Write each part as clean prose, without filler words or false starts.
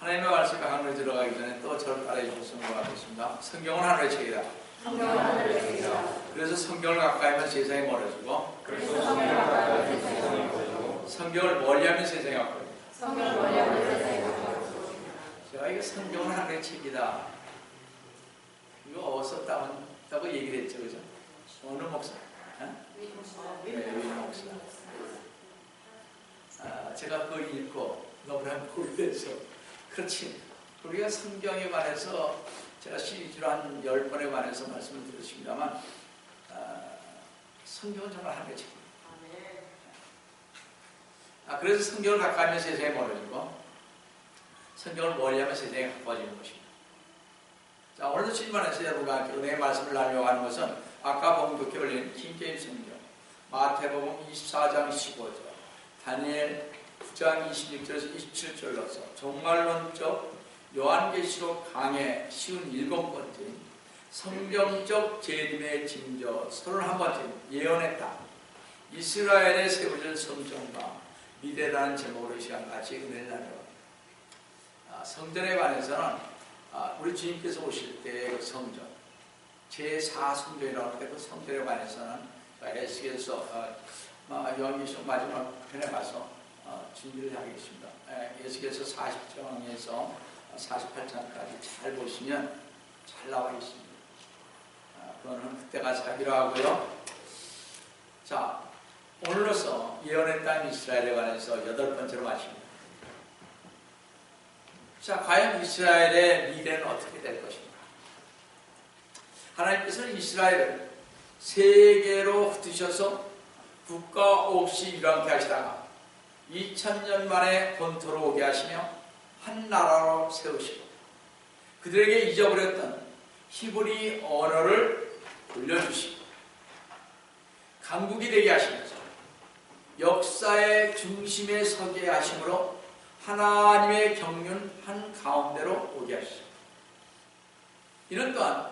하나님의 말씀이 강론에 들어가기 전에 또 저를 따라해 주셨으면 고맙겠습니다. 성경은 하나님의 책이다. 성경은 하나님의 책이다. 그래서 성경을 가까이 하면 세상이 멀어지고, 성경을 멀리하면 세상이 가까워집니다. 성경을 멀리하면 세상이 가까워집니다. 제가 이거 성경은 하나님의 책이다, 이거 어디서 따왔다고 얘기를 했죠, 그죠? 어느 목사? 윈 목사. 제가 그걸 읽고 너무나 놀라서, 그렇지, 우리가 성경에 관해서 제가 시리즈로 한 10번에 관해서 말씀을 드렸습니다만, 성경은 정말 하나님의 책입니다. 그래서 성경을 가까이 하면 세상에 멀어지고, 성경을 멀리하면 세상에 가까워지는 것입니다. 자, 오늘도 주님만에서 여러분과 함께 은혜의 말씀을 나누려고 하는 것은 아까 봉독해 올린 킹제임스 성경, 마태복음 24장 15절, 다니엘 9장 26절에서 27절로서 종말론적 요한계시록 강의 쉬운 7번째 성경적 재림의 징조 31번째 예언했다. 이스라엘의 세워질 성전과 미래라는 제목으로 이 시간 같이 은혜를 나누어 성전에 관해서는 우리 주님께서 오실 때의 그 성전, 제4성전이라고 하는데 그 성전에 관해서는 에스겔서 요한계시록 마지막 편에 가서 준비를 하겠습니다. 에스겔서 40장에서 48장까지 잘 보시면 잘 나와 있습니다. 그거는 그때 가서 하기로 하고요. 자, 오늘로서 예언의 땅 이스라엘에 관해서 8번째로 마칩니다. 자, 과연 이스라엘의 미래는 어떻게 될 것인가? 하나님께서는 이스라엘을 세계로 흩으셔서 국가 없이 유랑케 하시다가 2000년 만에 본토로 오게 하시며 한 나라로 세우시고 그들에게 잊어버렸던 히브리 언어를 돌려주시고 강국이 되게 하시면서 역사의 중심에 서게 하심으로 하나님의 경륜 한가운데로 오게 하시죠. 이는 또한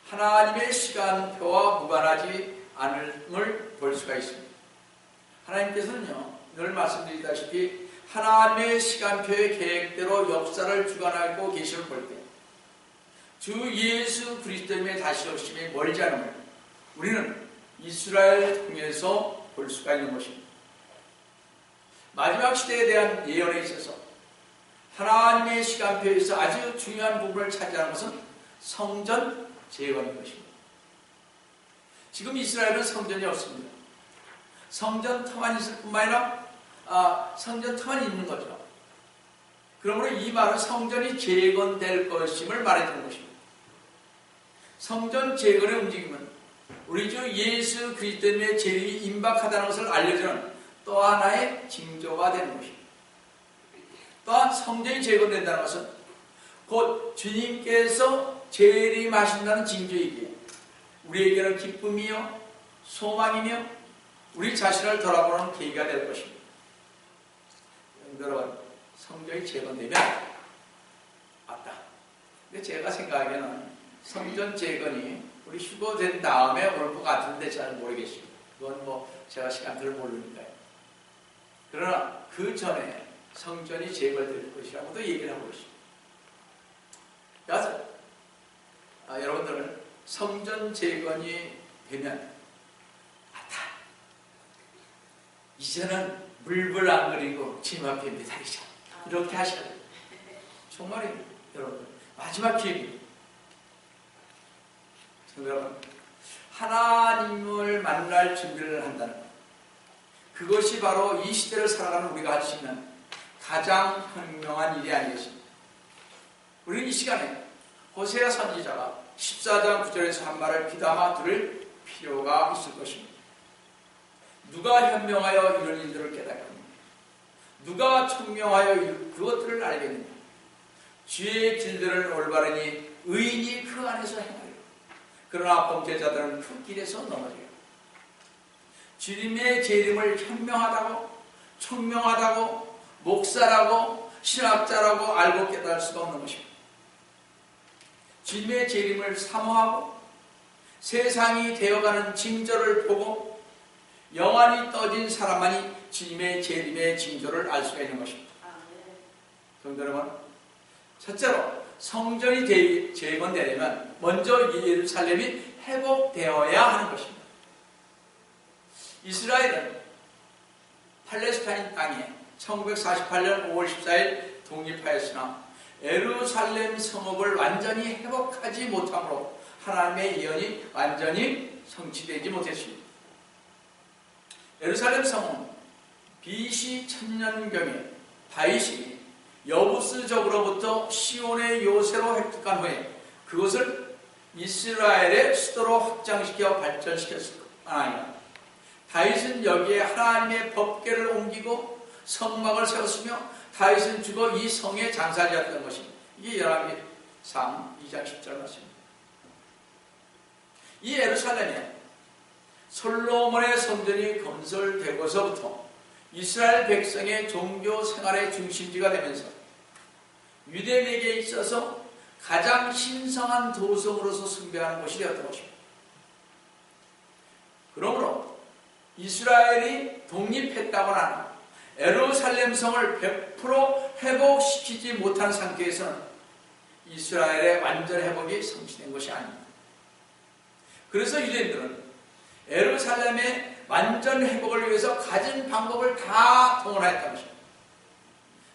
하나님의 시간표와 무관하지 않음을 볼 수가 있습니다. 하나님께서는요, 늘 말씀드리다시피 하나님의 시간표의 계획대로 역사를 주관하고 계심을 볼 때 주 예수 그리스도님의 다시 오심이 멀지 않음을 우리는 이스라엘을 통해서 볼 수가 있는 것입니다. 마지막 시대에 대한 예언에 있어서 하나님의 시간표에서 아주 중요한 부분을 차지하는 것은 성전 재건인 것입니다. 지금 이스라엘은 성전이 없습니다. 성전 터만 있을 뿐만 아니라 성전 터만 있는 거죠. 그러므로 이 말은 성전이 재건될 것임을 말해주는 것입니다. 성전 재건의 움직임은 우리 주 예수 그리스도의 재림이 임박하다는 것을 알려주는 또 하나의 징조가 되는 것입니다. 또한 성전이 재건된다는 것은 곧 주님께서 재림하신다는 징조이기에 우리에게는 기쁨이요 소망이며 우리 자신을 돌아보는 계기가 될 것입니다. 여러분, 성전이 재건되면 맞다. 근데 제가 생각하기에는 성전 재건이 우리 휴거된 다음에 올 것 같은데 잘 모르겠습니다. 그건 뭐 제가 시간표를 모르니까요. 그러나 그 전에 성전이 재건될 것이라고도 얘기를 하고 있습니다. 그래서 여러분들은 성전 재건이 되면 맞다. 이제는 물불 안 그리고 주님 앞에 매달리자. 이렇게 하셔야 돼요. 정말이에요, 여러분. 마지막 기회입니다. 여러분, 하나님을 만날 준비를 한다는 것. 그것이 바로 이 시대를 살아가는 우리가 할 수 있는 가장 현명한 일이 아니겠습니까? 우리는 이 시간에 호세아 선지자가 14장 9절에서 한 말을 귀담아 들을 필요가 있을 것입니다. 누가 현명하여 이런 일들을 깨닫겠느냐? 누가 총명하여 그것들을 알겠느냐? 주의 길들을 올바르니 의인이 그 안에서 행하리라. 그러나 범죄자들은 그 길에서 넘어져요. 주님의 재림을 현명하다고, 총명하다고, 목사라고, 신학자라고 알고 깨달을 수가 없는 것입니다. 주님의 재림을 사모하고 세상이 되어가는 징조를 보고 영안이 떠진 사람만이 주님의 재림의 징조를 알 수가 있는 것입니다. 성도 여러분, 첫째로 성전이 재건되려면 먼저 예루살렘이 회복되어야 하는 것입니다. 이스라엘은 팔레스타인 땅에 1948년 5월 14일 독립하였으나 예루살렘 성읍을 완전히 회복하지 못함으로 하나님의 예언이 완전히 성취되지 못했습니다. 예루살렘 성은 BC 1000년경에 다윗이 여부스족으로부터 시온의 요새로 획득한 후에 그것을 이스라엘의 수도로 확장시켜 발전시켰을 뿐 아니라 다윗은 여기에 하나님의 법궤를 옮기고 성막을 세웠으며 다윗은 죽어 이 성에 장사되었던 것입니다. 이게 열왕기상 2장 10절 말씀입니다. 이 예루살렘에 솔로몬의 성전이 건설되고서부터 이스라엘 백성의 종교 생활의 중심지가 되면서 유대인에게 있어서 가장 신성한 도성으로서 숭배하는 곳이 되었던 것입니다. 그러므로 이스라엘이 독립했다고 하는 예루살렘 성을 100% 회복시키지 못한 상태에서는 이스라엘의 완전 회복이 성취된 것이 아닙니다. 그래서 유대인들은 예루살렘의 완전 회복을 위해서 가진 방법을 다 동원하였던 것입니다.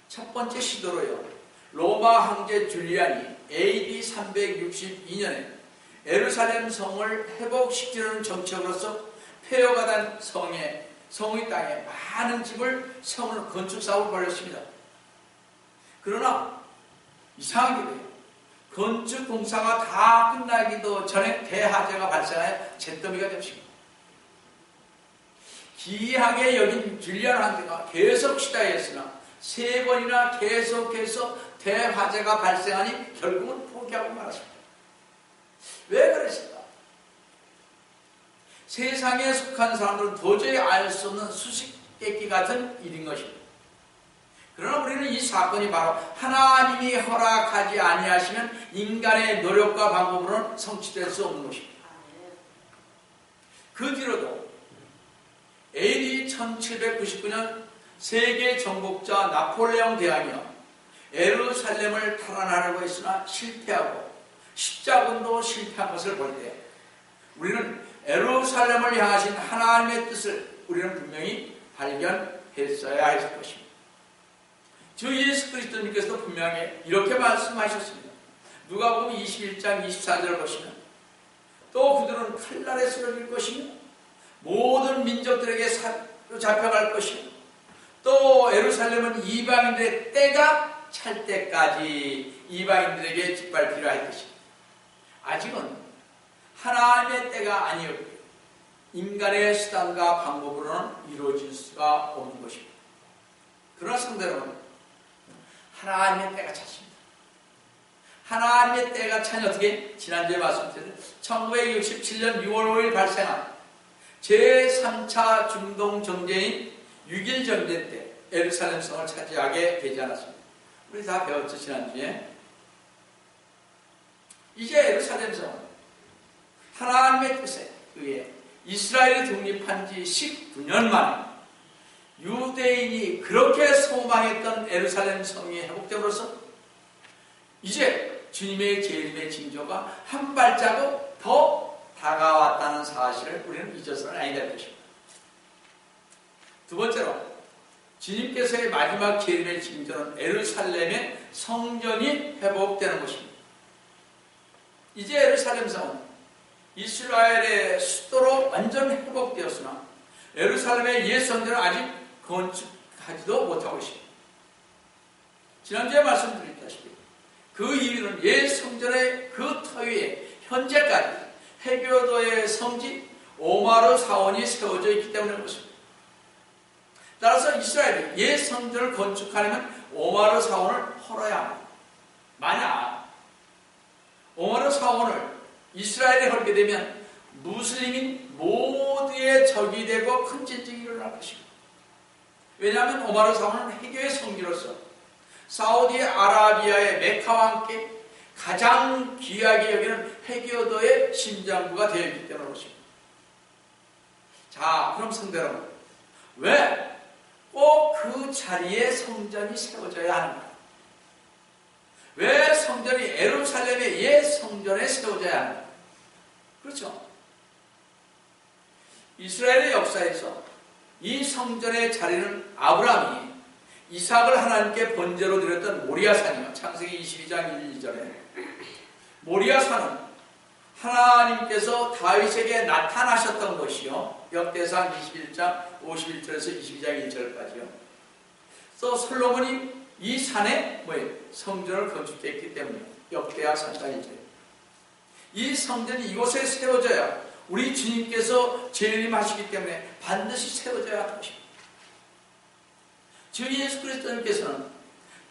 첫 번째 시도로요, 로마 황제 줄리안이 AD 362년에 예루살렘 성을 회복시키려는 정책으로서 폐허가 된 성의 땅에 많은 집을 세우는 건축 사업을 벌였습니다. 그러나 이상하게도 건축 공사가 다 끝나기도 전에 대화재가 발생하여 잿더미가 됩니다. 기이하게 여긴 줄리안 황제가 계속 시다했으나 3번이나 계속해서 대화재가 발생하니 결국은 포기하고 말았습니다. 왜 그랬을까? 세상에 속한 사람들은 도저히 알 수 없는 수수께끼 같은 일인 것입니다. 그러나 우리는 이 사건이 바로 하나님이 허락하지 아니하시면 인간의 노력과 방법으로는 성취될 수 없는 것입니다. 그 뒤로도 AD 1799년 세계 정복자 나폴레옹 대왕이요 예루살렘을 탈환하려고 했으나 실패하고 십자군도 실패한 것을 볼 때 우리는 예루살렘을 향하신 하나님의 뜻을 우리는 분명히 발견했어야 했을 것입니다. 주 예수 그리스도님께서도 분명히 이렇게 말씀하셨습니다. 누가복음 21장 24절을 보시면 또 그들은 칼날에 쓰러질 것이며 모든 민족들에게 잡혀갈 것이며 또 예루살렘은 이방인들의 때가 찰 때까지 이방인들에게 짓밟히려 할 것입니다. 아직은 하나님의 때가 아니었고 인간의 수단과 방법으로는 이루어질 수가 없는 것입니다. 그러나 상대로는 하나님의 때가 찼습니다. 하나님의 때가 차니 어떻게? 지난주에 말씀드린 1967년 6월 5일 발생한 제3차 중동 정전인 6.1 전쟁 때 예루살렘 성을 차지하게 되지 않았습니다. 우리 다 배웠죠, 지난주에. 이제 예루살렘 성은 하나님의 뜻에 의해 이스라엘이 독립한 지 19년 만에 유대인이 그렇게 소망했던 예루살렘 성이 회복됨으로써 이제 주님의 재림의 징조가 한 발자국 더 다가왔다는 사실을 우리는 잊어서는 아니 될 것입니다. 두 번째로 주님께서의 마지막 재림의 징조는 예루살렘의 성전이 회복되는 것입니다. 이제 예루살렘 성은 이스라엘의 수도로 완전 회복되었으나 예루살렘의 옛 성전은 아직 건축하지도 못하고 있습니다. 지난주에 말씀드렸다시피 그 이유는 옛 성전의 그 터위에 현재까지 해교도의 성지 오마르 사원이 세워져 있기 때문인 것입니다. 따라서 이스라엘이 옛 성전을 건축하려면 오마르 사원을 헐어야 합니다. 만약 오마르 사원을 이스라엘에 헐게 되면 무슬림인 모두의 적이 되고 큰 전쟁이 일어날 것입니다. 왜냐하면 오마르 사원은 해교의 성지로서 사우디 아라비아의 메카와 함께 가장 귀하게 여기는 해교도의 심장부가 되어 있기 때문에 그렇습니다. 자, 그럼 성도 여러분, 왜 꼭 그 자리에 성전이 세워져야 하는가? 왜 성전이 예루살렘의 옛 성전에 세워져야 하는가? 그렇죠. 이스라엘의 역사에서 이 성전의 자리는 아브라함이 이삭을 하나님께 번제로 드렸던 모리아산이요. 창세기 22장 1, 2절에 모리아산은 하나님께서 다윗에게 나타나셨던 것이요. 역대상 21장 51절에서 22장 1절까지요. 또 솔로몬이 이 산에 성전을 건축했기 때문에 역대하 3장 1절. 이 성전이 이곳에 세워져야 우리 주님께서 재림하시기 때문에 반드시 세워져야 하는 것입니다. 주 예수 그리스도님께서는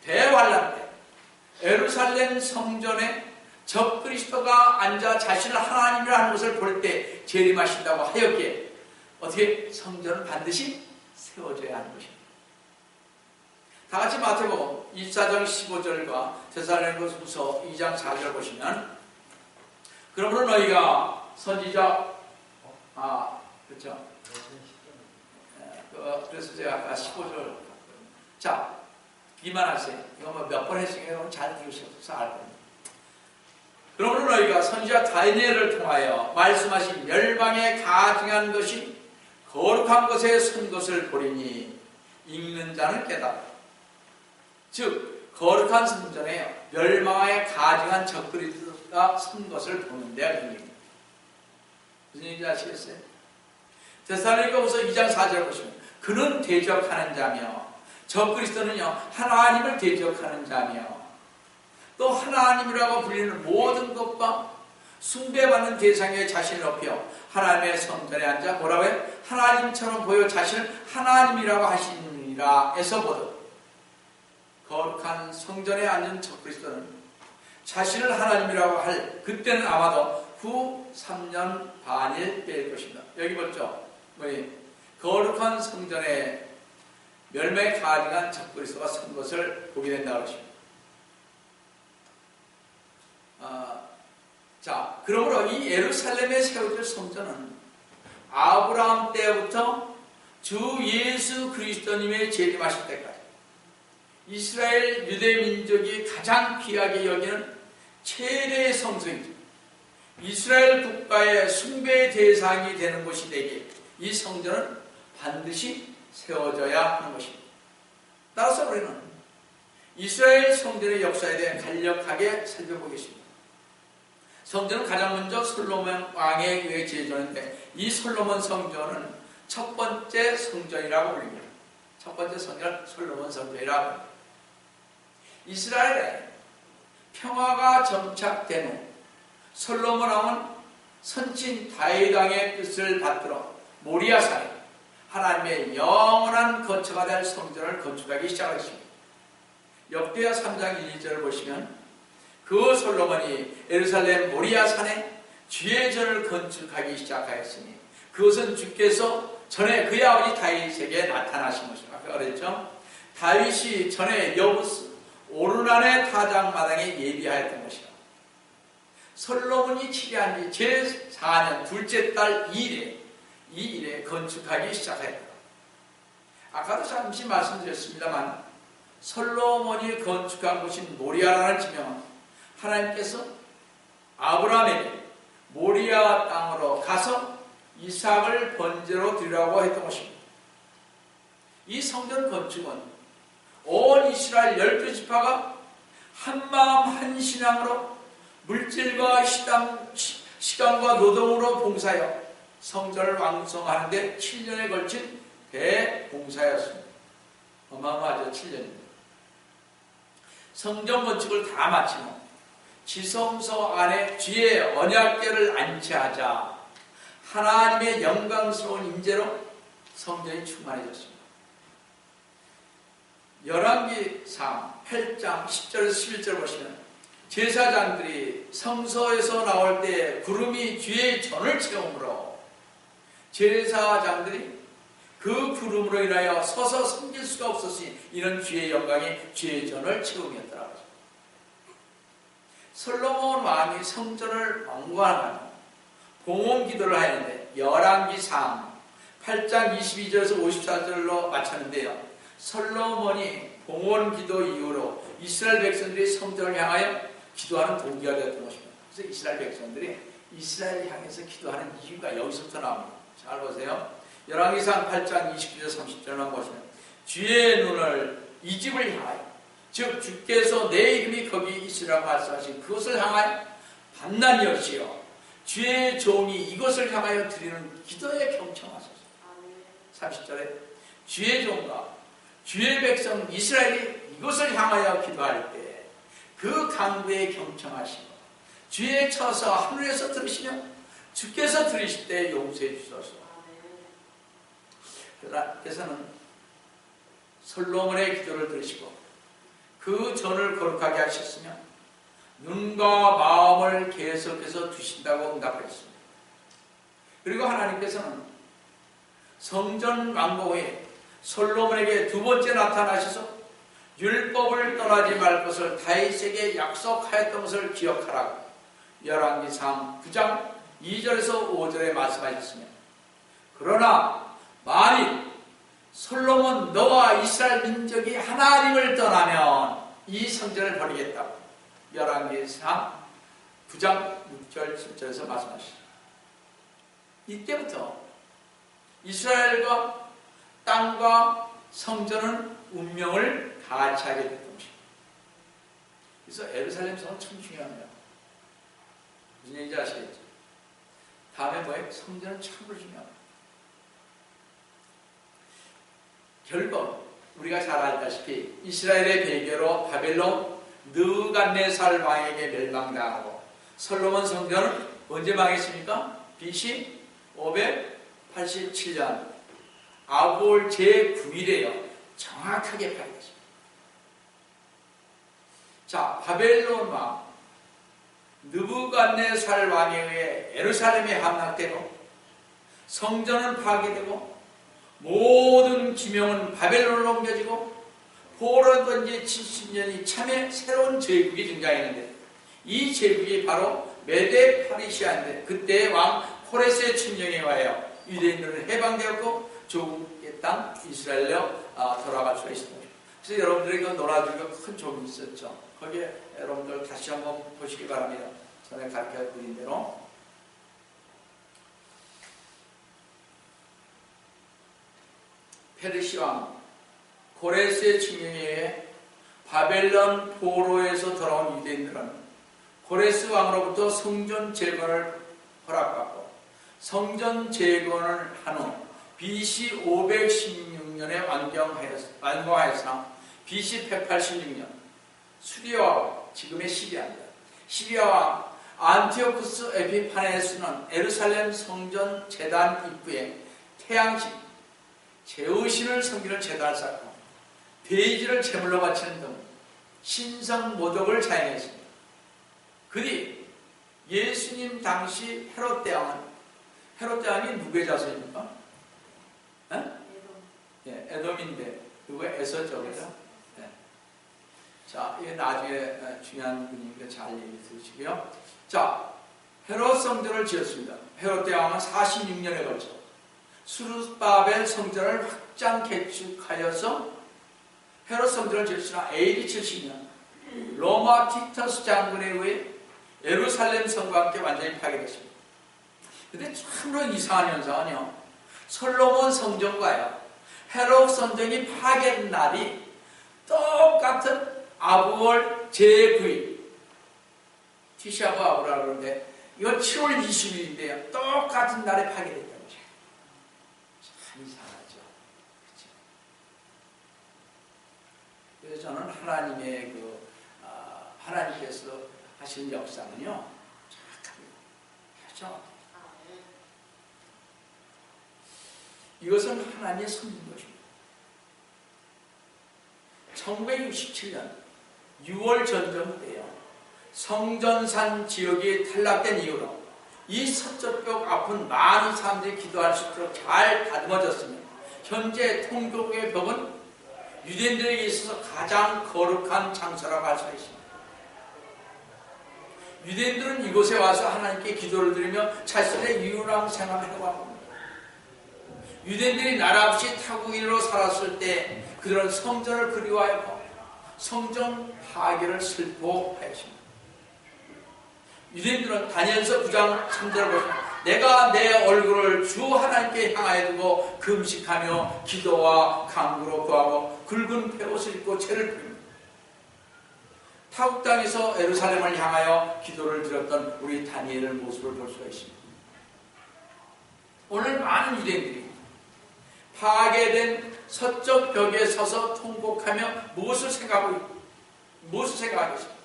대환란 때 예루살렘 성전에 적그리스도가 앉아 자신을 하나님이라 하는 것을 볼 때 재림하신다고 하였기에 어떻게 성전은 반드시 세워져야 하는 것입니다. 다 같이 마태복음 24장 15절과 데살로니가후서 2장 4절 보시면 그러므로 너희가 선지자 그렇죠. 그래서 제가 아까 15절 자 기만하세요. 이거 뭐 몇 번 했으니까 잘 들으셔서 알 겁니다. 그러므로 너희가 선지자 다니엘을 통하여 말씀하신 멸망에 가증한 것이 거룩한 것에 선 것을 보리니 읽는 자는 깨달아. 즉 거룩한 성전에 멸망에 가증한 적그리스도가 선 것을 보는데 아닙니까? 무슨 얘기인지 아시겠어요? 데살로니가후서 2장 4절 보시면 그는 대적하는 자며 적그리스도는요 하나님을 대적하는 자며 또 하나님이라고 불리는 모든 것과 숭배받는 대상에 자신을 높여 하나님의 성전에 앉아 뭐라고 해요? 하나님처럼 보여 자신을 하나님이라고 하시느니라 에서 보듯 거룩한 성전에 앉은 적그리스도는 자신을 하나님이라고 할 그때는 아마도 후 3년 반일 때일 것입니다. 여기 보죠. 거룩한 성전에 멸망에 가증한 적그리스도가 선 것을 보게 된다고 하십니다. 자, 그러므로 이 예루살렘에 세워질 성전은 아브라함 때부터 주 예수 그리스도님의 재림하실 때까지 이스라엘 유대 민족이 가장 귀하게 여기는 최대의 성소이죠. 이스라엘 국가의 숭배의 대상이 되는 곳이 되기에 이 성전은 반드시 세워져야 하는 것입니다. 따라서 우리는 이스라엘 성전의 역사에 대해 간략하게 살펴보겠습니다. 성전은 가장 먼저 솔로몬 왕에 의해 지어졌는데 이 솔로몬 성전은 첫 번째 성전이라고 불립니다. 첫 번째 성전은 솔로몬 성전이라고 합니다. 이스라엘에 평화가 정착된 후 솔로몬 왕은 선친 다윗 왕의 뜻을 받들어 모리아산에 하나님의 영원한 거처가 될 성전을 건축하기 시작했습니다. 역대하 3장 1, 2절을 보시면 그 솔로몬이 예루살렘 모리아산에 주의 전을 건축하기 시작하였으니 그것은 주께서 전에 그의 아버지 다윗에게 나타나신 것이라. 아까 그랬죠. 다윗이 전에 여부스 오르난의 타작마당에 예비하였던 것이라. 솔로몬이 치리한 지 제4년 둘째 달 2일에 이 일에 건축하기 시작하였다. 아까도 잠시 말씀드렸습니다만 솔로몬이 건축한 곳인 모리아라는 지명은 하나님께서 아브라함에게 모리아 땅으로 가서 이삭을 번제로 드리라고 했던 것입니다. 이 성전 건축은 온 이스라엘 12지파가 한마음 한신앙으로 물질과 시간과 노동으로 봉사하여 성전을 완성하는 데 7년에 걸친 대봉사였습니다. 어마어마하죠. 7년입니다. 성전 건축을 다 마친 후 지성소 안에 주의 언약궤를 안치하자 하나님의 영광스러운 임재로 성전이 충만해졌습니다. 열왕기상 8장 10절에서 11절 보시면 제사장들이 성소에서 나올 때 구름이 주의 전을 채우므로 제사장들이 그 구름으로 인하여 서서 섬길 수가 없었으니 이는 주의 영광이 주의 전을 채움이었더라. 솔로몬 왕이 성전을 완공하며 봉헌 기도를 하였는데 열왕기상 8장 22절에서 54절로 마쳤는데요. 솔로몬이 봉헌 기도 이후로 이스라엘 백성들이 성전을 향하여 기도하는 동기가 되었던 것입니다. 그래서 이스라엘 백성들이 이스라엘을 향해서 기도하는 이유가 여기서부터 나옵니다. 잘 보세요. 열왕기상 8장 29절 30절만 보시면 주의 눈을 이 집을 향하여, 즉 주께서 내 이름이 거기 있으라고 말씀하신 그것을 향하여 반난이 여시어 주의 종이 이것을 향하여 드리는 기도에 경청하소서. 30절에 주의 종과 주의 백성 이스라엘이 이것을 향하여 기도할 때 그 강구에 경청하시고 주의 쳐서 하늘에서 들으시며 주께서 들으실 때 용서해 주소서. 그래서는 솔로몬의 기도를 들으시고 그 전을 거룩하게 하셨으며 눈과 마음을 계속해서 두신다고 응답하셨습니다. 그리고 하나님께서는 성전 완공 후에 솔로몬에게 두 번째 나타나셔서 율법을 떠나지 말 것을 다윗에게 약속하였던 것을 기억하라고 열왕기상 9장 2절에서 5절에 말씀하셨으며 그러나 만일 솔로몬 너와 이스라엘 민족이 하나님을 떠나면 이 성전을 버리겠다고 열왕기상 9장 6절 7절에서 말씀하시죠. 이때부터 이스라엘과 땅과 성전은 운명을 같이 하게 됐던 것입니다. 그래서 예루살렘 성은 참 중요합니다. 무슨 얘기인지 아시겠죠? 다음에 뭐예요? 성전은 참으로 중요합니다. 결국 우리가 잘 알다시피 이스라엘의 배교로 바벨론 느부갓네살 왕에게 멸망당하고 솔로몬 성전은 언제 망했습니까? BC 587년 아골 제9일에요. 정확하게 파괴됐습니다. 자, 바벨론 왕 느부갓네살 왕에 의해 예루살렘이 함락되고 성전은 파괴되고 모든 지명은 바벨론으로 옮겨지고 포로던 지 70년이 참에 새로운 제국이 등장했는데 이 제국이 바로 메데 파리시아인데 그때의 왕 코레스의 침령에 의하여 유대인들은 해방되었고 조국의 땅 이스라엘로 돌아갈 수가 있습니다. 그래서 여러분들이 그 놀아주기가 큰 조국이 있었죠. 거기에 여러분들 다시 한번 보시기 바랍니다. 전에 가르쳐 드린 대로 페르시 왕 고레스의 칙령에 의해 바벨론 포로에서 돌아온 유대인들은 고레스 왕으로부터 성전 재건을 허락받고 성전 재건을 한 후 BC 516년에 완공하여서 BC 186년 수리아 지금의 시리아입니다. 시리아 왕 안티오쿠스 에피파네스는 예루살렘 성전 제단 입구에 태양신 제우신을 섬기는 제단을 쌓고 돼지를 제물로 바치는 등 신성 모독을 자행했습니다. 그뒤 예수님 당시 헤롯 대왕이 누구의 자손입니까? 에돔인데 누구의 에서죠, 그죠? 네. 자, 이게 나중에 중요한 분이니까 잘 얘기 들으시고요. 자, 헤롯 성전을 지었습니다. 헤롯 대왕은 46년에 걸쳐 수르바벨 성전을 확장 개축하여서 헤롯 성전을 지었으나 AD 70년 로마 티터스 장군에 의해 예루살렘 성과 함께 완전히 파괴됐습니다. 근데 참으로 이상한 현상은요, 솔로몬 성전과요 헤롯 성전이 파괴된 날이 똑같은 아부월 제9일 티샤브 아부라고 그러는데 이건 7월 20일인데요 똑같은 날에 파괴됐다는 거죠. 참 이상하죠. 그렇죠? 그래서 저는 하나님의 하나님께서 하시는 역사는요 정확합니다. 그렇죠? 이것은 하나님의 선진 것입니다. 1967년 6월 전쟁 때요 성전산 지역이 탈락된 이후로 이 서쪽벽 앞은 많은 사람들이 기도할 수 있도록 잘 다듬어졌으며 현재 통곡의 벽은 유대인들에게 있어서 가장 거룩한 장소라고 할 수가 있습니다. 유대인들은 이곳에 와서 하나님께 기도를 드리며 자신의 유일한 생활을 해왔습니다. 유대인들이 나라 없이 타국인으로 살았을 때 그들은 성전을 그리워하였고 성전 파괴를 슬퍼하였습니다. 유대인들은 다니엘서 9장 3절을 보시면 내가 내 얼굴을 주 하나님께 향하여 두고 금식하며 기도와 간구로 구하고 굵은 베옷을 입고 죄를 부립니다. 타국 땅에서 예루살렘을 향하여 기도를 드렸던 우리 다니엘의 모습을 볼 수가 있습니다. 오늘 많은 유대인들이 파괴된 서쪽 벽에 서서 통곡하며 무엇을 생각하고 있습니까?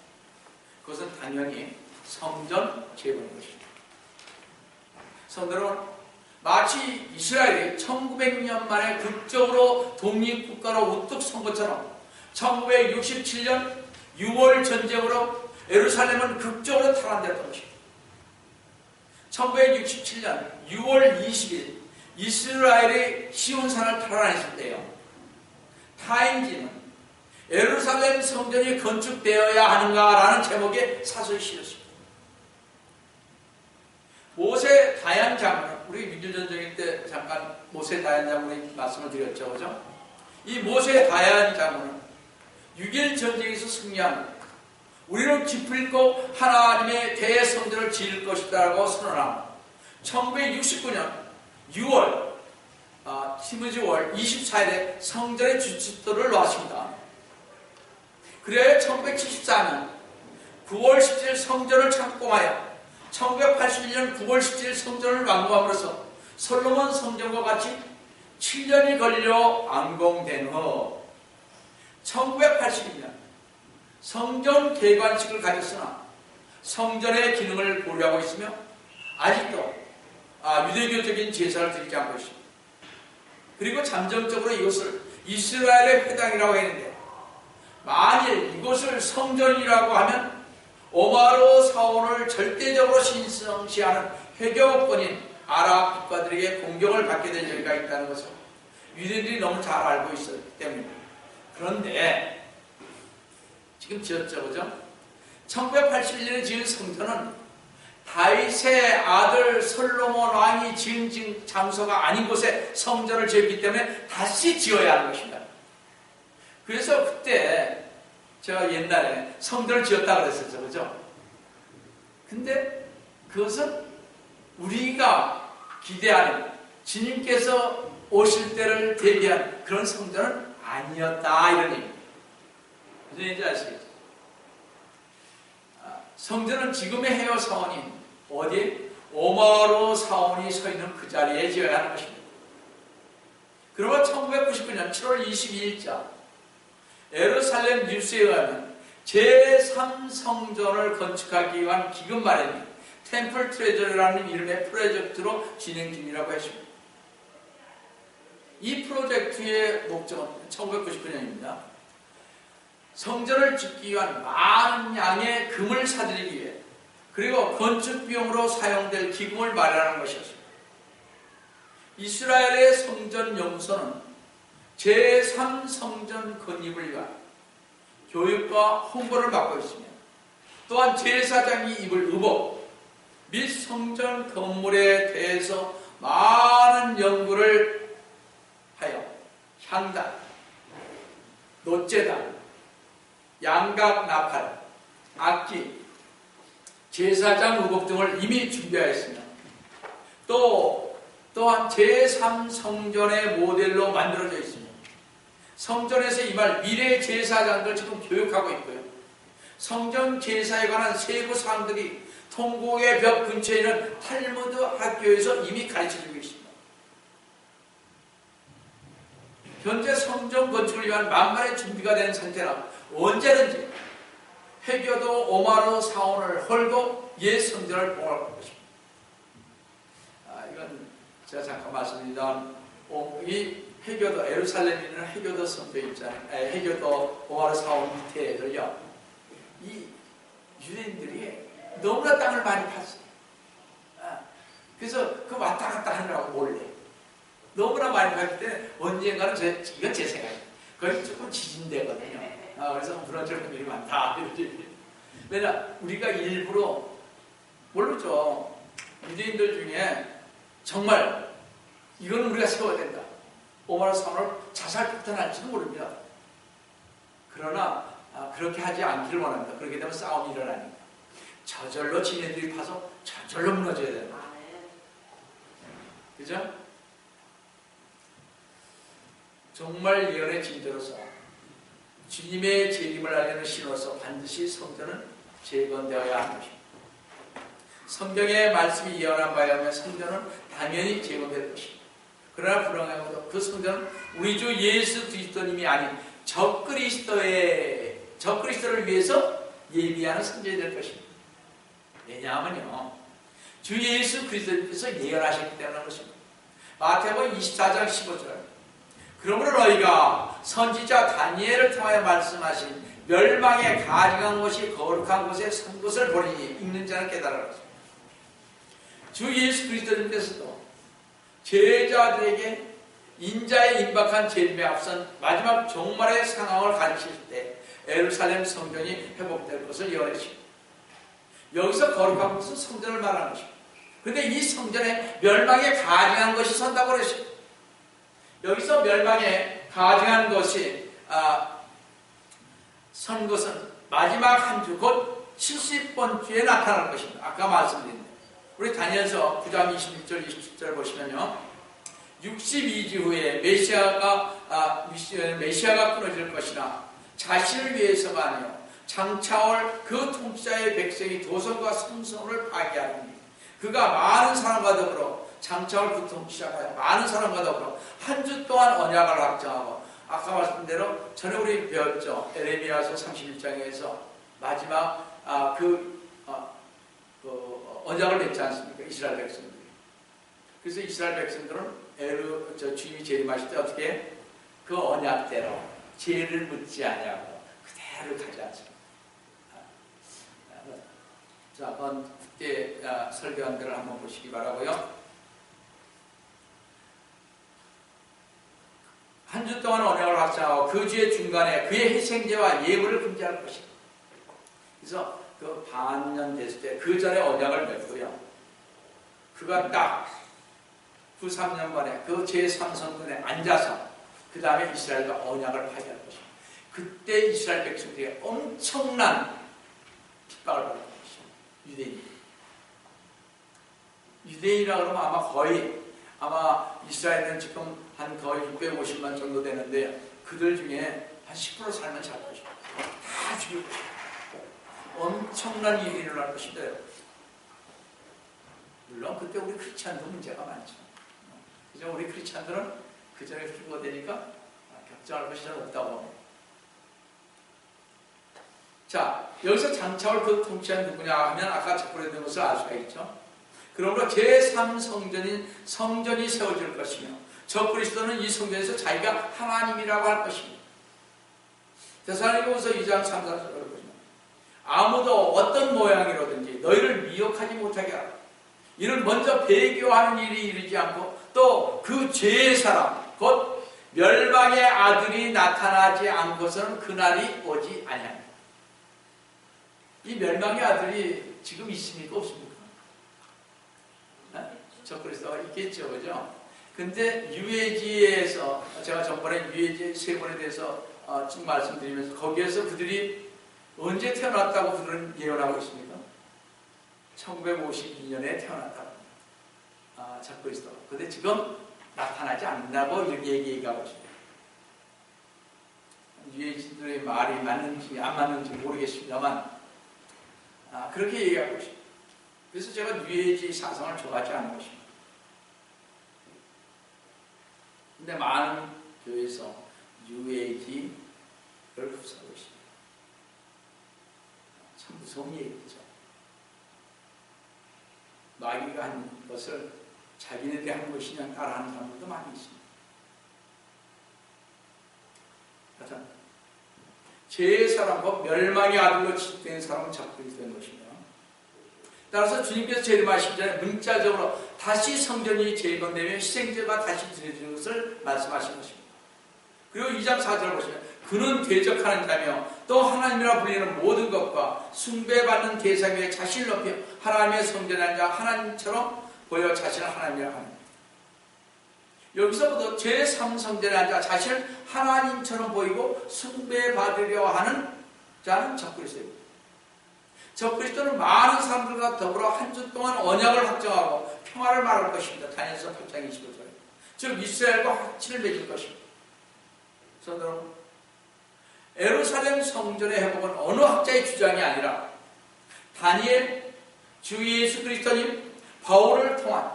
그것은 당연히 성전 재건인 것입니다. 성도 여러분, 마치 이스라엘이 1900년 만에 극적으로 독립국가로 우뚝 선 것처럼 1967년 6월 전쟁으로 예루살렘은 극적으로 탈환되었던 것입니다. 1967년 6월 20일 이스라엘이 시온산을 탈환했을 때요, 타임지는 예루살렘 성전이 건축되어야 하는가라는 제목의 사설이 실렸습니다. 모세 다얀 장군, 우리 민주전쟁일 때 잠깐 모세 다얀 장군의 말씀을 드렸죠, 그죠? 이 모세 다얀 장군은 6.1 전쟁에서 승리한 우리는 기필코 하나님의 대성전을 지을 것이다라고 선언한 1969년 6월 시무지월 24일에 성전의 주춧돌을 놓았습니다. 그래야 1974년 9월 17일 성전을 착공하여 1981년 9월 17일 성전을 완공함으로써 솔로몬 성전과 같이 7년이 걸려 완공된 후 1982년 성전 개관식을 가졌으나 성전의 기능을 보류하고 있으며 아직도 유대교적인 제사를 드리지 않고 있습니다. 그리고 잠정적으로 이것을 이스라엘의 회당이라고 했는데, 만일 이곳을 성전이라고 하면 오마로 사원을 절대적으로 신성시하는 회교권인 아랍 국가들에게 공격을 받게 될 여지가 있다는 것을 유대인들이 너무 잘 알고 있었기 때문입니다. 그런데 지금 지었죠, 그죠? 1981년에 지은 성전은 다윗의 아들 솔로몬 왕이 지은 장소가 아닌 곳에 성전을 지었기 때문에 다시 지어야 하는 것입니다. 그래서 그때 제가 옛날에 성전을 지었다고 그랬었죠, 그죠? 근데 그것은 우리가 기대하는 주님께서 오실 때를 대비한 그런 성전은 아니었다, 이런 얘기입니다. 무슨 얘기인지 아시겠죠? 성전은 지금의 헤어 사원인 어디? 오마로 사원이 서 있는 그 자리에 지어야 하는 것입니다. 그리고 1999년 7월 22일자 예루살렘 뉴스에 의하면 제3성전을 건축하기 위한 기금 마련이 템플 트레저리라는 이름의 프로젝트로 진행 중이라고 했습니다. 이 프로젝트의 목적은 1999년입니다. 성전을 짓기 위한 많은 양의 금을 사들이기 위해 그리고 건축 비용으로 사용될 기금을 마련하는 것이었습니다. 이스라엘의 성전 연구소는 제3성전 건립을 위한 교육과 홍보를 맡고 있으며 또한 제사장이 입을 의복 및 성전 건물에 대해서 많은 연구를 하여 향단, 노제단, 양각 나팔, 악기, 제사장 의복 등을 이미 준비하였으며 또한 제3성전의 모델로 만들어져 있습니다. 성전에서 임할 미래 제사장들 지금 교육하고 있고요. 성전 제사에 관한 세부 사항들이 통곡의 벽 근처에 있는 탈무드 학교에서 이미 가르쳐주고 있습니다. 현재 성전 건축을 위한 만반의 준비가 된 상태라 언제든지 회교도 오마로 사원을 헐고 옛 성전을 봉할 것입니다. 이건 제가 잠깐 말씀드리던 이 회교도 예루살렘에 있는 회교도 성교 있잖아요. 회교도 오마로 사원 밑에를요. 이 유대인들이 너무나 땅을 많이 팠어요. 그래서 그 왔다 갔다 하느라고 몰래 너무나 많이 팠기 때문에 언젠가는 이건 제 생각이에요. 거기 조금 지진되거든요. 그래서 무너질 확률이 많다. 왜냐, 우리가 일부러 모르죠. 유대인들 중에 정말 이거는 우리가 세워야 된다. 오마르 상을 자살폭탄 할지도 모릅니다. 그러나 그렇게 하지 않기를 원합니다. 그렇게 되면 싸움이 일어나니까. 저절로 지네들이 파서 저절로 무너져야 된다. 그죠? 정말 예언의 징조로서 주님의 재림을 알리는 신호로서 반드시 성전은 재건되어야 하는 것입니다. 성경의 말씀이 예언한 바에 의하면 성전은 당연히 재건될 것입니다. 그러나 불행하고도 그 성전은 우리 주 예수 그리스도님이 아닌 적그리스도를 위해서 예비하는 성전이 될 것입니다. 왜냐하면요, 주 예수 그리스도님께서 예언하셨기 때문에 그렇습니다. 마태복음 24장 15절. 그러므로 너희가 선지자 다니엘을 통하여 말씀하신 멸망에 가증한 곳이 거룩한 곳에 선 것을 보리니 읽는 자는 깨달으라. 주 예수 그리스도님께서도 제자들에게 인자의 임박한 재림에 앞선 마지막 종말의 상황을 가르칠 때 예루살렘 성전이 회복될 것을 예언했습니다. 여기서 거룩한 것은 성전을 말하는 것입니다. 그런데 이 성전에 멸망에 가증한 것이 선다고 그랬습니다. 여기서 멸망에 가증한 것이 선 것은 마지막 한 주, 곧 70번 주에 나타날 것입니다. 아까 말씀드린 우리 다니엘서 9장 26절 27절 보시면요, 62주 후에 메시아가 끊어질 것이나 자신을 위해서가 아니요 장차올 그 통치자의 백성이 도성과 성소를 파괴하니 그가 많은 사람과 더불어 장차올 그 통치자가 많은 사람과 더불어 한 주 동안 언약을 확정하고, 아까 말씀드린 대로 전에 우리 배웠죠. 에레미야서 31장에서 마지막 언약을 맺지 않습니까? 이스라엘 백성들이. 그래서 이스라엘 백성들은 주님이 재림하실 때 어떻게 그 언약대로 죄를 묻지 아니하고 그대로 가지 않습니다. 자, 한번 그때 설교한 대로 한번 보시기 바라고요. 한 주 동안 언약을 확정하고 그 주의 중간에 그의 희생제와 예물을 금지할 것이다. 그래서 그 반년 됐을 때 그 전에 언약을 맺고요. 그가 딱 그 3년 만에 그 제3성전에 앉아서 그 다음에 이스라엘과 언약을 파괴할 것입니다. 그때 이스라엘 백성들이 엄청난 핍박을 받을 것입니다. 유대인이라 그러면 아마 이스라엘은 지금 한 거의 650만 정도 되는데 그들 중에 한 10% 살면 잘 것입니다. 다 죽일 것입니다. 엄청난 일이 일어날 것인데, 물론 그때 우리 크리스찬도 문제가 많죠. 그죠? 우리 크리스찬들은 그 전에 피부가 되니까 걱정할 것이 잘 없다고 합니다. 자, 여기서 장차올 그 통치한 누구냐 하면 아까 적그리스도에 된 것을 알 수가 있죠. 그러므로 제3성전인 성전이 세워질 것이며 적그리스도는 이 성전에서 자기가 하나님이라고 할 것입니다. 데살로니가후서 2장 3, 4절을 보시면 아무도 어떤 모양이로든지 너희를 미혹하지 못하게 하라. 이는 먼저 배교하는 일이 이르지 않고 또 그 죄의 사람 곧 멸망의 아들이 나타나지 않고서는 그날이 오지 아니합니다. 이 멸망의 아들이 지금 있습니까? 없습니까? 적그리스도가 있겠죠, 그죠? 근데 유해지에서 제가 전번에 유해지 3번에 대해서 쭉 말씀드리면서 거기에서 그들이 언제 태어났다고 그들은 예언하고 있습니까? 1952년에 태어났다고 합니다. 적그리스도가. 근데 지금 나타나지 않는다고 이렇게 얘기하고 있습니다. 유해지들의 말이 맞는지 안 맞는지 모르겠습니다만 그렇게 얘기하고 있습니다. 그래서 제가 유해지 사상을 좋아하지 않는 것입니다. 근데 많은 교회에서 유해지를 흡수하고 있습니다. 참 무서운 얘기죠. 마귀가 한 것을 자기네들이 한 것이 그냥 따라하는 사람들도 많이 있습니다. 하여튼 죄의 사람과 멸망의 아들로 취급된 사람은 적그리스도인 것이며, 따라서 주님께서 재림하시기 전에 문자적으로 다시 성전이 재건되며 희생제가 다시 드려지는 것을 말씀하신 것입니다. 그리고 2장 4절을 보시면 그는 대적하는 자며 또 하나님이라 불리는 모든 것과 숭배받는 대상 위에 자신을 높여 하나님의 성전에 앉아 하나님처럼 보여 자신을 하나님이라 합니다. 여기서부터 제3성전에 앉아 자신을 하나님처럼 보이고 숭배받으려 하는 자는 적그리스도입니다. 적그리스도는 많은 사람들과 더불어 한 주 동안 언약을 확정하고 평화를 말할 것입니다. 다니엘서 8장 25절에. 즉 이스라엘과 확신을 맺을 것입니다. 성도 여러분, 예루살렘 성전의 회복은 어느 학자의 주장이 아니라 다니엘, 주 예수 그리스도님, 바울을 통한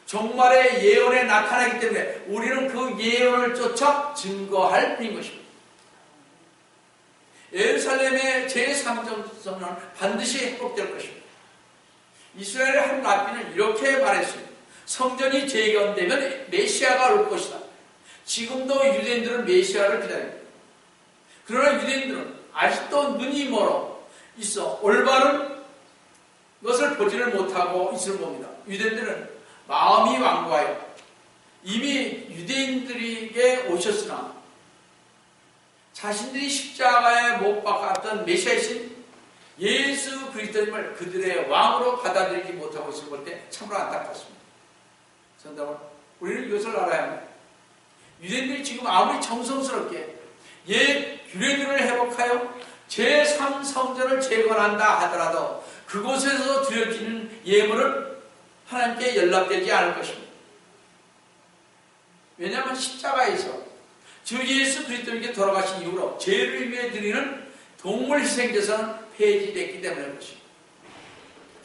종말의 예언에 나타나기 때문에 우리는 그 예언을 쫓아 증거할 뿐인 것입니다. 예루살렘의 제3성전은 반드시 회복될 것입니다. 이스라엘의 한 랍비는 이렇게 말했습니다. 성전이 재건되면 메시아가 올 것이다. 지금도 유대인들은 메시아를 기다립니다. 그러나 유대인들은 아직도 눈이 멀어 있어 올바른 것을 보지를 못하고 있을 겁니다. 유대인들은 마음이 완고하여 이미 유대인들에게 오셨으나 자신들이 십자가에 못 박았던 메시아이신 예수 그리스도님을 그들의 왕으로 받아들이지 못하고 있을 볼 때 참으로 안타깝습니다. 성도, 우리는 이것을 알아야 합니다. 유대인들이 지금 아무리 정성스럽게 옛 규례들을 회복하여 제3성전을 재건한다 하더라도 그곳에서 드려지는 예물은 하나님께 연락되지 않을 것입니다. 왜냐하면 십자가에서 주 예수 그리스도에게 돌아가신 이후로 죄를 위해 드리는 동물 희생제사는 폐지됐기 때문에 그렇습니다.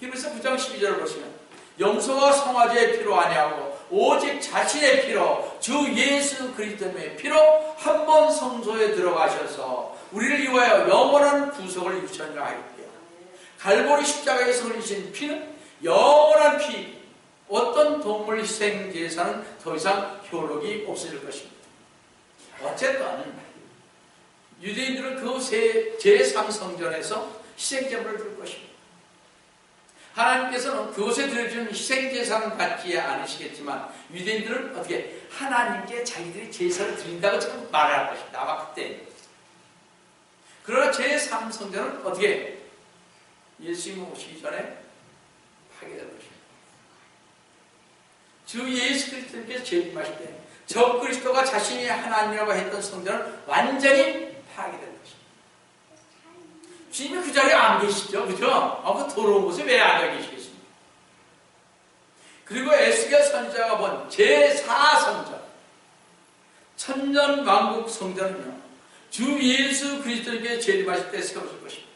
히브리서 9장 12절을 보시면 염소와 송아지의 피로 아니하고 오직 자신의 피로 주 예수 그리스도의 피로 한 번 성소에 들어가셔서 우리를 위하여 영원한 구속을 유천하여 하였대요. 갈보리 십자가에서 흘리신 피는 영원한 피, 어떤 동물 희생 제사는 더 이상 효력이 없어질 것입니다. 어쨌든 유대인들은 그 제3성전에서 희생제물을 드릴 것입니다. 하나님께서는 그곳에 드려주는 희생제사는 받지 않으시겠지만 유대인들은 어떻게 하나님께 자기들이 제사를 드린다고 지금 말할 것입니다. 아마 그때. 그러나 제3성전은 어떻게 예수님 오시기 전에 파괴될 것입니다. 주 예수 그리스도께서 재림하실 때 적그리스도가 자신이 하나님이라고 했던 성전은 완전히 파괴될 것입니다. 주님이 그 자리에 안 계시죠? 그죠? 그 더러운 곳에 왜 안 계시겠습니까? 그리고 에스겔 선지자가 본 제4성전, 천년왕국 성전은요, 주 예수 그리스도께 재림하실 때 세워질 것입니다.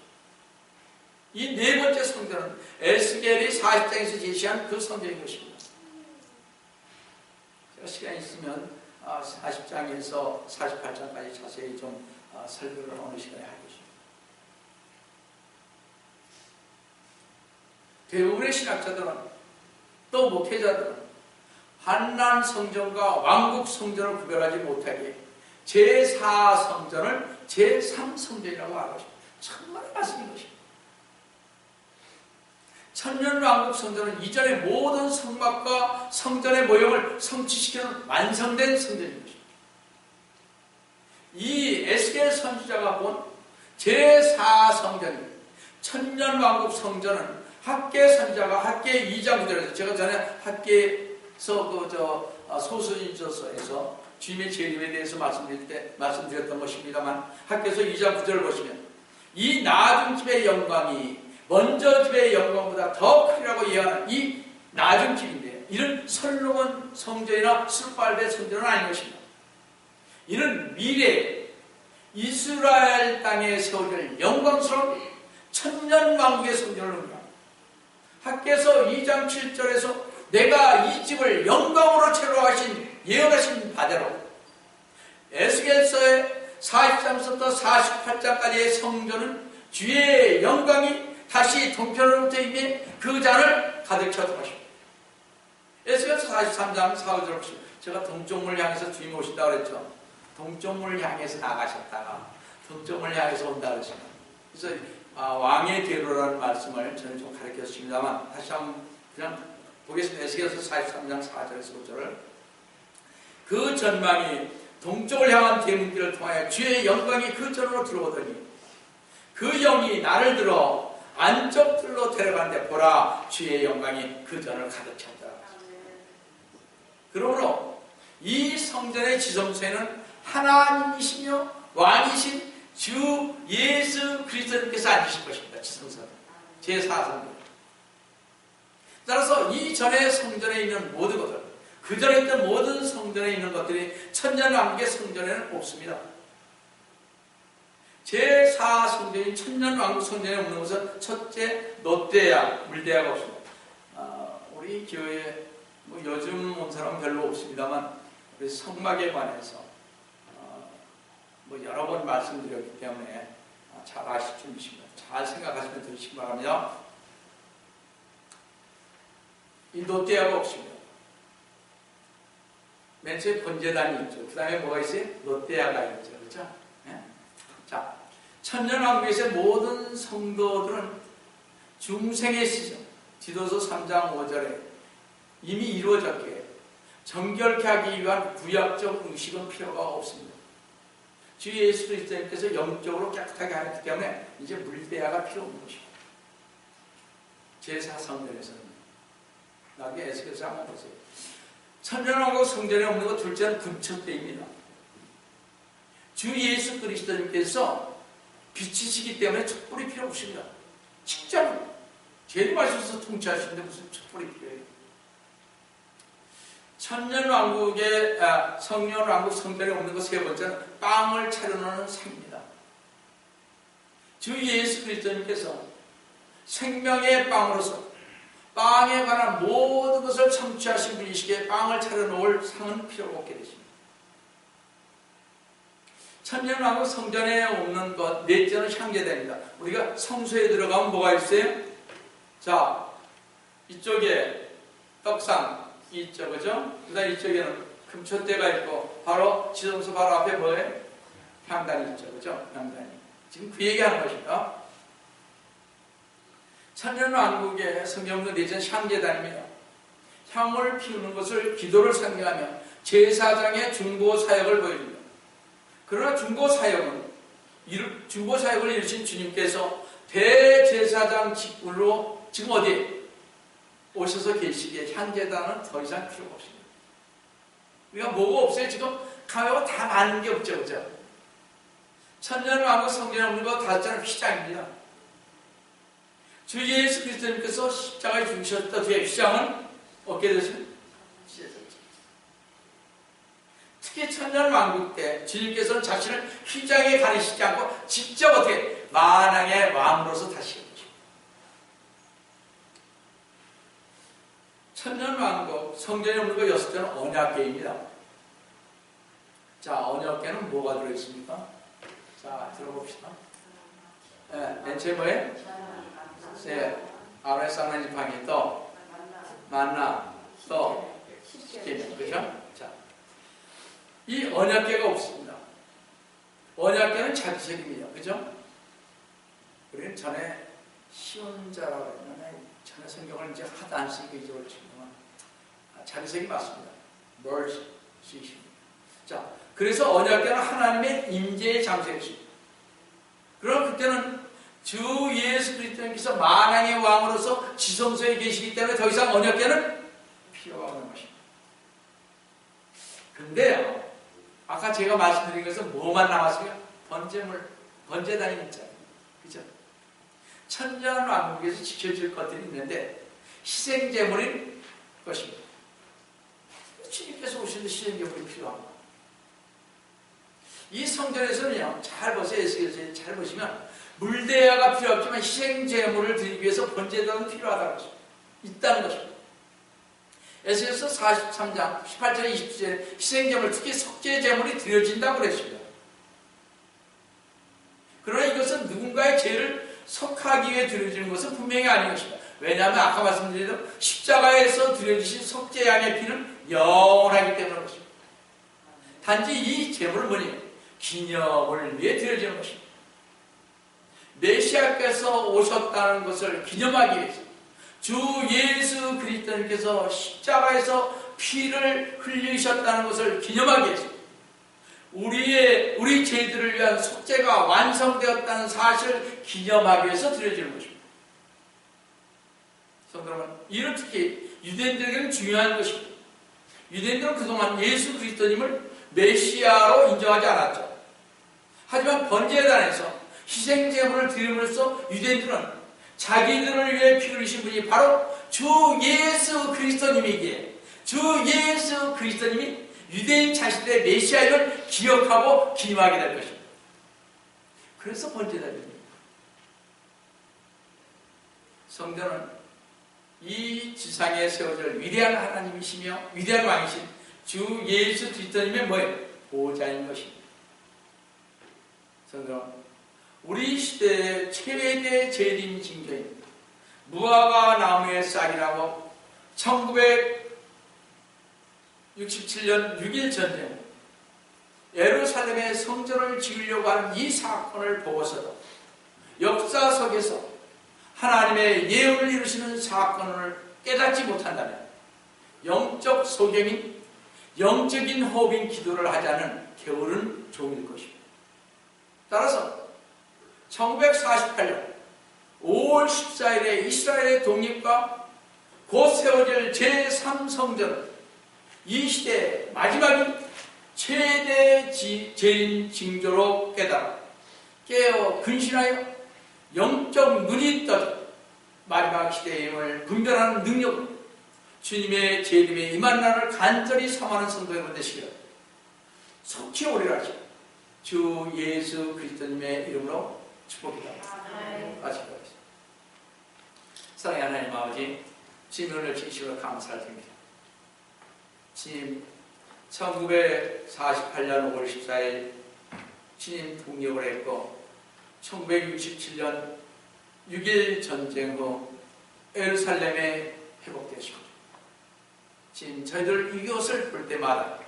이 네 번째 성전은 에스겔이 40장에서 제시한 그 성전인 것입니다. 제가 시간이 있으면 40장에서 48장까지 자세히 좀 설교를 어느 시간에 하겠습니다. 대부분의 신학자들은 또 목회자들은 한란 성전과 왕국 성전을 구별하지 못하게 제4성전을 제3성전이라고 말하고 있습니다. 정말 말씀인 것입니다. 천년왕국 성전은 이전의 모든 성막과 성전의 모형을 성취시키는 완성된 성전인 것입니다. 이 에스겔 선지자가 본 제4성전, 천년왕국 성전은 학계 선지자가 학계 2장 9절에서 제가 전에 학계에서 소수인저서에서 주님의 재림에 대해서 말씀드렸던 것입니다만 학계에서 2장 9절을 보시면 이 낮은 집의 영광이 먼저 집의 영광보다 더 크리라고 예언하는 이 낮은 집인데 이는 솔로몬 성전이나 스룹바벨 성전은 아닌 것입니다. 이는 미래 이스라엘 땅에 세워질 영광스러운 천년왕국의 성전을 의미합니다. 학계에서 2장 7절에서 내가 이 집을 영광으로 채로하신 예언하신 바대로 에스겔서의 43서부터 48장까지의 성전은 주의 영광이 다시 동편으로부터 이미 그 잔을 가득 채웠던 것입니다. 에스겔서 43장 4절을 보시면 제가 동쪽문을 향해서 주님이 오신다고 그랬죠. 동쪽문을 향해서 나가셨다가 동쪽문을 향해서 온다 그랬습니다. 그래서 왕의 대로라는 말씀을 저는 좀 가르쳤습니다만 다시 한번 그냥 보겠습니다. 에스겔서 43장 4절에서 5절을 그 전망이 동쪽을 향한 대문길을 통하여 주의 영광이 그 전으로 들어오더니 그 영이 나를 들어 안쪽 뜰로 데려가는데 보라 주의 영광이 그 전을 가득 찼더라. 그러므로 이 성전의 지성소에는 하나님이시며 왕이신 주 예수 그리스도님께서 앉으실 것입니다. 지성소는 제4성전. 따라서 이 전에 성전에 있는 모든 것들, 그 전에 있던 모든 성전에 있는 것들이 천년왕국의 성전에는 없습니다. 제4성전인 천년왕국 성전에 없는 것은 첫째, 롯데야, 물대야가 없습니다. 우리 교회에 요즘 온 사람은 별로 없습니다만 우리 성막에 관해서 여러 번 말씀드렸기 때문에 잘 아실 줄 믿습니다. 잘 생각하시면 들으시기 바랍니다. 이 롯데야가 없습니다. 맨 처음에 번제단이 있죠. 그 다음에 뭐가 있어요? 롯데야가 있죠. 그렇죠? 네? 자, 천년왕국에서의 모든 성도들은 중생의 시점, 디도서 3장 5절에 이미 이루어졌기에 정결케 하기 위한 구약적 의식은 필요가 없습니다. 주 예수 그리스도님께서 영적으로 깨끗하게 하기 때문에 이제 물대야가 필요 없는 것입니다. 제4성전에서는 나중에 에스겔서 한번 보세요. 천년왕국 성전에 없는 것 둘째는 금천대입니다. 주 예수 그리스도님께서 빛이시기 때문에 촛불이 필요 없습니다. 직접 재림하셔서 통치하시는데 무슨 촛불이 필요해요? 천년왕국의 성년왕국 성전에 없는 것 세 번째는 빵을 차려놓는 상입니다. 주 예수 그리스도님께서 생명의 빵으로서 빵에 관한 모든 것을 청취하신 분이시기에 빵을 차려놓을 상은 필요가 없게 되십니다. 천년왕국 성전에 없는 것 넷째는 향제대입니다. 우리가 성소에 들어가면 뭐가 있어요? 자, 이쪽에 떡상 있죠, 그죠? 그 다음 이쪽에는 금촛대가 있고 바로 지성소 바로 앞에 뭐예요? 향단이 있죠, 그죠? 향단이. 지금 그 얘기하는 것입니다. 천년왕국의 성경도 내전 향제단입니다. 향을 피우는 것을 기도를 상징하며 제사장의 중보 사역을 보여줍니다. 그러나 중보 사역을 이루신 주님께서 대제사장 직분으로 지금 어디에 오셔서 계시기에 향제단은 더 이상 필요가 없습니다. 우리가 뭐가 없어요? 지금 가면 다 많은 게 없죠, 그죠? 천년왕국 성전에 없는 거 다섯째는 휘장입니다. 주 예수 그리스도님께서 십자가에 죽으셨다 뒤에 휘장은 얻게 되시면 특히 천년왕국 때 주님께서는 자신을 휘장에 가리시지 않고 직접 어떻게 만왕의 왕으로서 다시 오십니다. 천년왕국 성전에 없는 거 여섯째는 언약궤입니다. 자, 언약궤는 뭐가 들어있습니까? 자, 들어봅시다. 맨 처음에 뭐예요? 아브라함 쌍난 지팡이 또 만나 또 십계명, 그죠? 자, 이 언약궤가 없습니다. 언약궤는 자기색입니다, 그죠? 우리는 전에 시온자라고 했는데 전에 성경을 이제 하도 안 쓰니까 잊어버릴 정도만 자기색이 맞습니다. merge 시입니다. 자, 그래서 언약궤는 하나님의 임재의 장소였습니다. 그럼 그때는 주 예수 그리스도님께서 만왕의 왕으로서 지성소에 계시기 때문에 더 이상 언약궤는 필요가 없는 것입니다. 근데요, 아까 제가 말씀드린 것은 뭐만 남았어요? 번제물, 번제단이 있잖아요. 그죠? 천년왕국에서 지켜질 것들이 있는데 희생제물인 것입니다. 주님께서 오시는데 희생제물이 필요합니다. 이 성전에서는요, 잘 보세요. 에스겔서에 잘 보시면 물대야가 필요 없지만 희생제물을 드리기 위해서 번제단은 필요하다는 것입니다. 있다는 것입니다. 에스겔서 43장 18절 20절에 희생제물, 특히 속죄제물이 드려진다고 그랬습니다. 그러나 이것은 누군가의 죄를 속하기 위해 드려지는 것은 분명히 아닌 것입니다. 왜냐하면 아까 말씀드린 십자가에서 드려지신 속죄양의 피는 영원하기 때문에 그렇습니다. 단지 이 제물은 뭐니? 기념을 위해 드려지는 것입니다. 메시아께서 오셨다는 것을 기념하기 위해서 주 예수 그리스도님께서 십자가에서 피를 흘리셨다는 것을 기념하기 위해서 우리 죄들을 위한 속죄가 완성되었다는 사실을 기념하기 위해서 드려지는 것입니다. 성도 여러분, 이는 특히 유대인들에게는 중요한 것입니다. 유대인들은 그동안 예수 그리스도님을 메시아로 인정하지 않았죠. 하지만 번제단에서 희생제물을 드림으로써 유대인들은 자기들을 위해 피 흘리신 분이 바로 주 예수 그리스도님이기에 주 예수 그리스도님이 유대인 자신들의 메시아임을 기억하고 기림하게 될 것입니다. 그래서 번제단입니다. 성전은 이 지상에 세워질 위대한 하나님이시며 위대한 왕이신 주 예수 그리스도님의 뭐예요? 보좌인 것입니다. 성전은 우리 시대의 최대 재림 징조입니다. 무화과 나무의 싹이라고 1967년 6.1 전쟁 예루살렘의 성전을 지으려고 하는 이 사건을 보고서도 역사 속에서 하나님의 예언을 이루시는 사건을 깨닫지 못한다면 영적 소경인 영적인 호흡인 기도를 하자는 게으른 종일 것입니다. 따라서 1948년 5월 14일에 이스라엘의 독립과 곧 세워질 제3성전은 이 시대의 마지막인 최대 재림 징조로 깨달아 깨어 근신하여 영적 눈이 떠져 마지막 시대의 힘을 분별하는 능력으로 주님의 재림에 임한 날을 간절히 삼하는 성도 여러분 되시기를 속히 오리라 하시고 주 예수 그리스도님의 이름으로 축복합니다. 마치도록 하겠습니다. 사랑의 하나님 아버지, 주님 오늘 진심으로 감사를 드립니다. 주님 1948년 5월 14일 주님 독립을 했고 1967년 6.1 전쟁 후 예루살렘에 회복되시고 지금 저희들 이것을 볼 때마다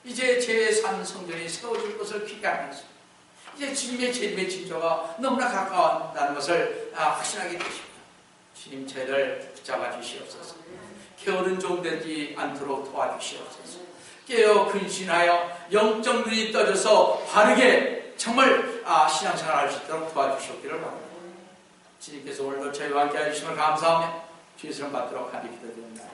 이제 제3성전이 세워질 것을 기대하면서 이제 주님의 재림의 징조가 너무나 가까웠다는 것을 확신하게 되십니다. 주님 저희를 붙잡아 주시옵소서. 게으른 종 되지 않도록 도와주시옵소서. 깨어 근신하여 영적 눈이 떠져서 바르게 정말 신앙생활 할 수 있도록 도와주시옵기를 바랍니다. 주님께서 오늘도 저희와 함께 해주심을 감사하며 주의 선을 받도록 하니 기도드립니다.